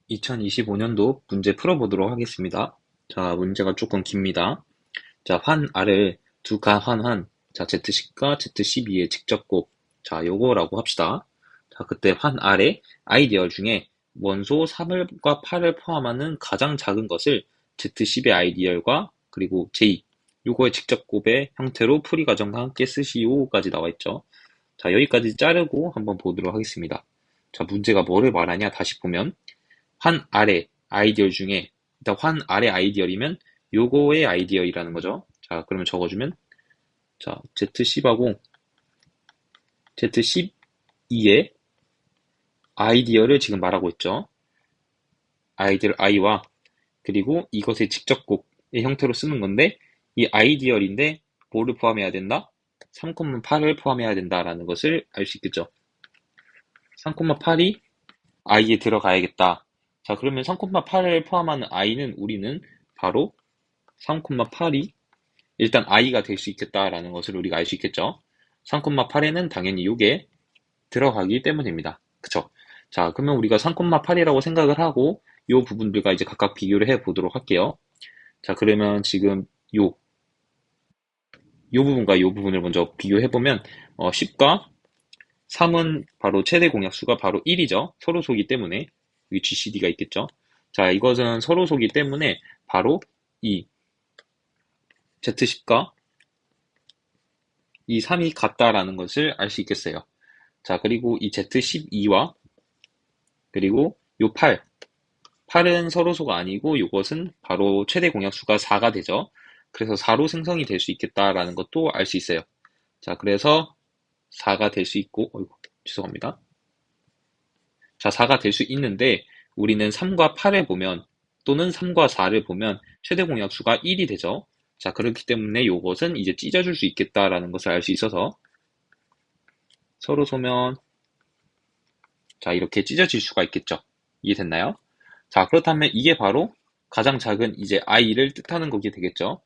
2025년도 문제 풀어보도록 하겠습니다. 자, 문제가 조금 깁니다. 자, 환 R을 두 가환한, 자, Z10과 Z12의 직접곱, 자, 요거라고 합시다. 자, 그때 환 R의 아이디어 중에 원소 3과 8을 포함하는 가장 작은 것을 Z10의 아이디어과 그리고 J, 요거의 직접곱의 형태로 풀이 과정과 함께 쓰시오까지 나와 있죠. 자, 여기까지 자르고 한번 보도록 하겠습니다. 자, 문제가 뭐를 말하냐? 다시 보면, 환 아래 아이디어 중에 일단 환 아래 아이디어이면 요거의 아이디어이라는 거죠. 자, 그러면 적어주면 자, Z10하고 Z12의 아이디어를 지금 말하고 있죠. 아이디어 i와 그리고 이것의 직접곱의 형태로 쓰는 건데 이 아이디어인데 뭐를 포함해야 된다? 3,8을 포함해야 된다라는 것을 알 수 있겠죠. 3,8이 i에 들어가야겠다. 자, 그러면 3,8을 포함하는 i는 우리는 바로 3,8이 일단 i가 될 수 있겠다라는 것을 우리가 알 수 있겠죠. 3,8에는 당연히 이게 들어가기 때문입니다. 그쵸? 자, 그러면 우리가 3,8이라고 생각을 하고 이 부분들과 이제 각각 비교를 해 보도록 할게요. 자, 그러면 지금 요 부분과 요 부분을 먼저 비교해 보면 10과 3은 바로 최대 공약수가 바로 1이죠. 서로소기 때문에 여기 GCD가 있겠죠. 자, 이것은 서로소기 때문에 바로 이 Z10과 이 3이 같다라는 것을 알 수 있겠어요. 자, 그리고 이 Z12와 그리고 요 8은 서로소가 아니고 이것은 바로 최대 공약수가 4가 되죠. 그래서 4로 생성이 될 수 있겠다라는 것도 알 수 있어요. 자, 그래서 4가 될 수 있고, 어이구, 죄송합니다. 자, 4가 될 수 있는데 우리는 3과 8을 보면 또는 3과 4를 보면 최대 공약수가 1이 되죠. 자, 그렇기 때문에 이것은 이제 찢어줄 수 있겠다라는 것을 알 수 있어서 서로 소면 자, 이렇게 찢어질 수가 있겠죠. 이해됐나요? 자, 그렇다면 이게 바로 가장 작은 이제 i를 뜻하는 거게 되겠죠.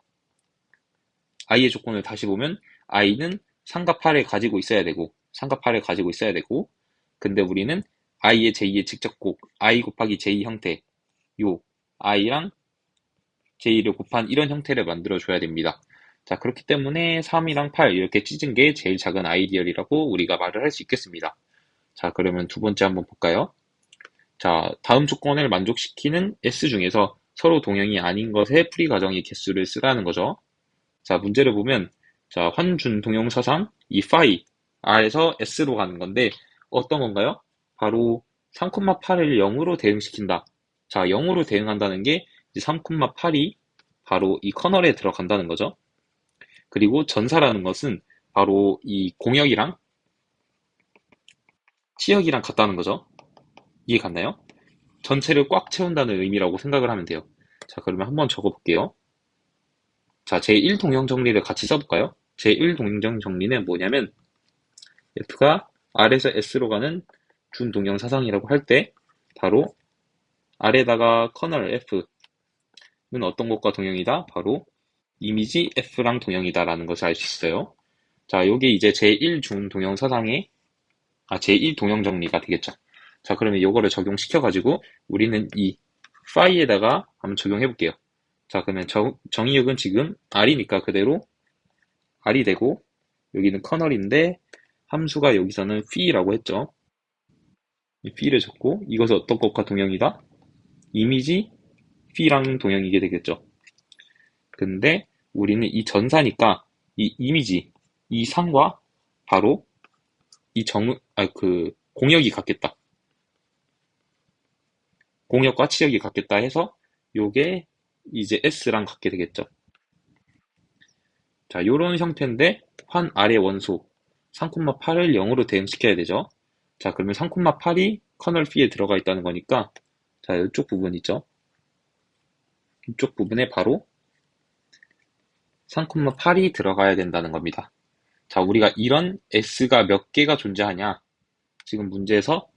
i의 조건을 다시 보면 i는 3과 8을 가지고 있어야 되고 3과 8을 가지고 있어야 되고 근데 우리는 i의 j의 직접곱 i 곱하기 j 형태 요 i랑 j를 곱한 이런 형태를 만들어 줘야 됩니다. 자, 그렇기 때문에 3이랑 8 이렇게 찢은 게 제일 작은 아이디어이라고 우리가 말을 할 수 있겠습니다. 자, 그러면 두 번째 한번 볼까요? 자, 다음 조건을 만족시키는 S 중에서 서로 동형이 아닌 것의 풀이 과정의 개수를 쓰라는 거죠. 자, 문제를 보면 자, 환준 동형사상 이 phi R에서 S로 가는 건데 어떤 건가요? 바로 3,8을 0으로 대응시킨다. 자, 0으로 대응한다는 게 3,8이 바로 이 커널에 들어간다는 거죠. 그리고 전사라는 것은 바로 이 공역이랑 치역이랑 같다는 거죠. 이해 갔나요? 전체를 꽉 채운다는 의미라고 생각을 하면 돼요. 자, 그러면 한번 적어볼게요. 자, 제1 동형 정리를 같이 써볼까요? 제1 동형 정리는 뭐냐면 F가 R에서 S로 가는 준동형 사상이라고 할 때 바로 R에다가 커널 F는 어떤 것과 동형이다? 바로 이미지 F랑 동형이다라는 것을 알 수 있어요. 자, 요게 이제 제1 준동형 사상의 제1 동형 정리가 되겠죠. 자, 그러면 요거를 적용시켜가지고 우리는 이 파이에다가 한번 적용해 볼게요. 자, 그러면 정의역은 지금 R이니까 그대로 R이 되고 여기는 커널인데 함수가 여기서는 phi라고 했죠. 이 phi를 적고 이것은 어떤 것과 동형이다? 이미지 phi랑 동형이게 되겠죠. 근데 우리는 이 전사니까 이 이미지, 이 상과 바로 이 공역이 같겠다. 공역과 치역이 같겠다 해서 요게 이제 S랑 같게 되겠죠. 자, 요런 형태인데 환 아래 원소 3,8을 0으로 대응시켜야 되죠. 자, 그러면 3,8이 커널 P에 들어가 있다는 거니까 자, 이쪽 부분 있죠. 이쪽 부분에 바로 3,8이 들어가야 된다는 겁니다. 자, 우리가 이런 S가 몇 개가 존재하냐? 지금 문제에서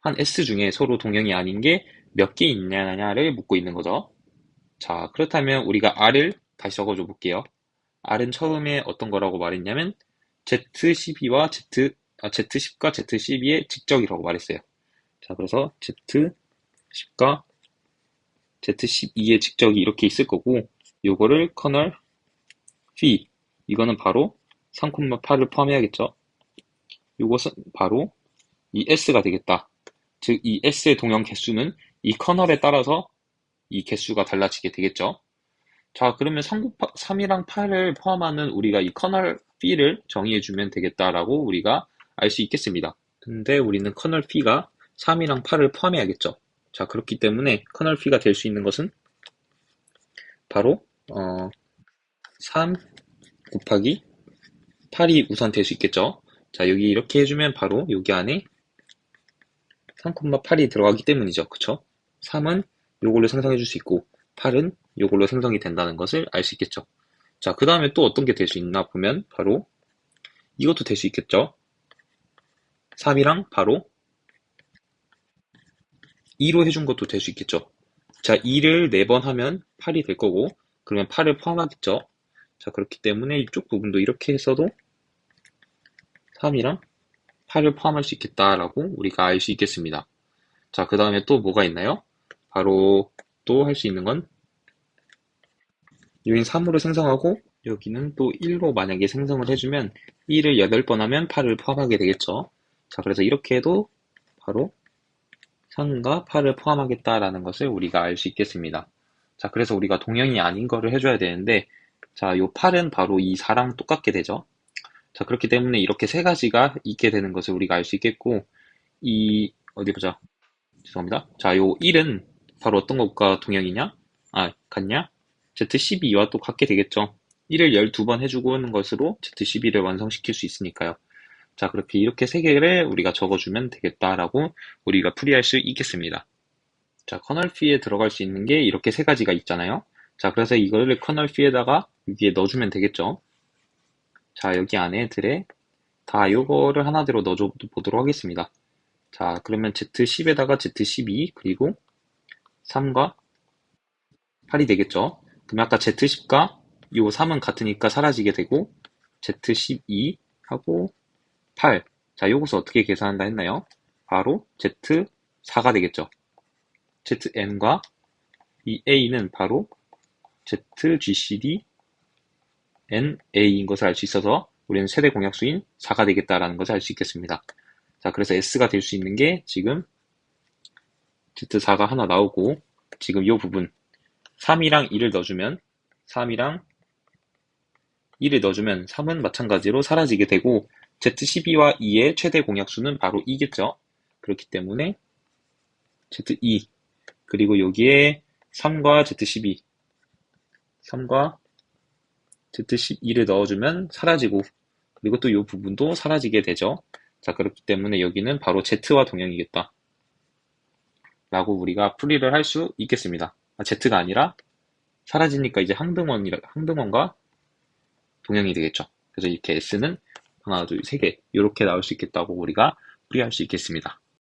한 S 중에 서로 동형이 아닌 게 몇 개 있냐를 묻고 있는 거죠. 자, 그렇다면 우리가 R을 다시 적어줘 볼게요. R은 처음에 어떤 거라고 말했냐면 Z12와 Z10과 Z12의 직접이라고 말했어요. 자, 그래서 Z10과 Z12의 직적이 이렇게 있을 거고, 요거를 커널 phi, 이거는 바로 3,8을 포함해야겠죠. 요것은 바로 이 s가 되겠다. 즉, 이 s의 동형 개수는 이 커널에 따라서 이 개수가 달라지게 되겠죠. 자, 그러면 3이랑 8을 포함하는 우리가 이 커널 p를 정의해주면 되겠다라고 우리가 알 수 있겠습니다. 근데 우리는 커널 p가 3이랑 8을 포함해야겠죠. 자, 그렇기 때문에 커널 p가 될 수 있는 것은 바로 3 곱하기 8이 우선 될 수 있겠죠. 자, 여기 이렇게 해주면 바로 여기 안에 3,8이 들어가기 때문이죠. 그쵸? 3은 요걸로 생성해 줄 수 있고 8은 요걸로 생성이 된다는 것을 알 수 있겠죠. 자, 그 다음에 또 어떤 게 될 수 있나 보면 바로 이것도 될 수 있겠죠. 3이랑 바로 2로 해준 것도 될 수 있겠죠. 자, 2를 4번 하면 8이 될 거고 그러면 8을 포함하겠죠. 자, 그렇기 때문에 이쪽 부분도 이렇게 했어도 3이랑 8을 포함할 수 있겠다라고 우리가 알 수 있겠습니다. 자, 그 다음에 또 뭐가 있나요? 바로 또 할 수 있는 건 요인 3으로 생성하고 여기는 또 1로 만약에 생성을 해주면 1을 8번 하면 8을 포함하게 되겠죠. 자, 그래서 이렇게 해도 바로 3과 8을 포함하겠다라는 것을 우리가 알 수 있겠습니다. 자, 그래서 우리가 동형이 아닌 거를 해줘야 되는데 자, 요 8은 바로 이 4랑 똑같게 되죠. 자, 그렇기 때문에 이렇게 세 가지가 있게 되는 것을 우리가 알 수 있겠고 어디 보자. 죄송합니다. 자, 요 1은 바로 어떤 것과 동형이냐? 같냐? Z12와 또 같게 되겠죠. 1을 12번 해주고 하는 것으로 Z12를 완성시킬 수 있으니까요. 자, 그렇게 이렇게 세 개를 우리가 적어주면 되겠다라고 우리가 풀이할 수 있겠습니다. 자, 커널 P에 들어갈 수 있는 게 이렇게 세 가지가 있잖아요. 자, 그래서 이거를 커널 P에다가 여기에 넣어주면 되겠죠. 자, 여기 안에 들에 다 요거를 하나대로 넣어줘 보도록 하겠습니다. 자, 그러면 Z10에다가 Z12 그리고 3과 8이 되겠죠. 그럼 아까 Z10과 요 3은 같으니까 사라지게 되고 Z12하고 8. 자, 요것을 어떻게 계산한다 했나요? 바로 Z4가 되겠죠. ZN과 이 A는 바로 ZGCD NA인 것을 알 수 있어서 우리는 최대 공약수인 4가 되겠다라는 것을 알 수 있겠습니다. 자, 그래서 S가 될 수 있는 게 지금 Z4가 하나 나오고 지금 이 부분 3이랑 2를 넣어주면 3이랑 2를 넣어주면 3은 마찬가지로 사라지게 되고 Z12와 2의 최대 공약수는 바로 2겠죠. 그렇기 때문에 Z2 그리고 여기에 3과 Z12 3과 Z12를 넣어주면 사라지고 그리고 또 이 부분도 사라지게 되죠. 자, 그렇기 때문에 여기는 바로 Z와 동형이겠다 라고 우리가 풀이를 할 수 있겠습니다. Z가 아니라 사라지니까 이제 항등원과 동형이 되겠죠. 그래서 이렇게 S는 하나, 둘, 세 개 이렇게 나올 수 있겠다고 우리가 풀이할 수 있겠습니다.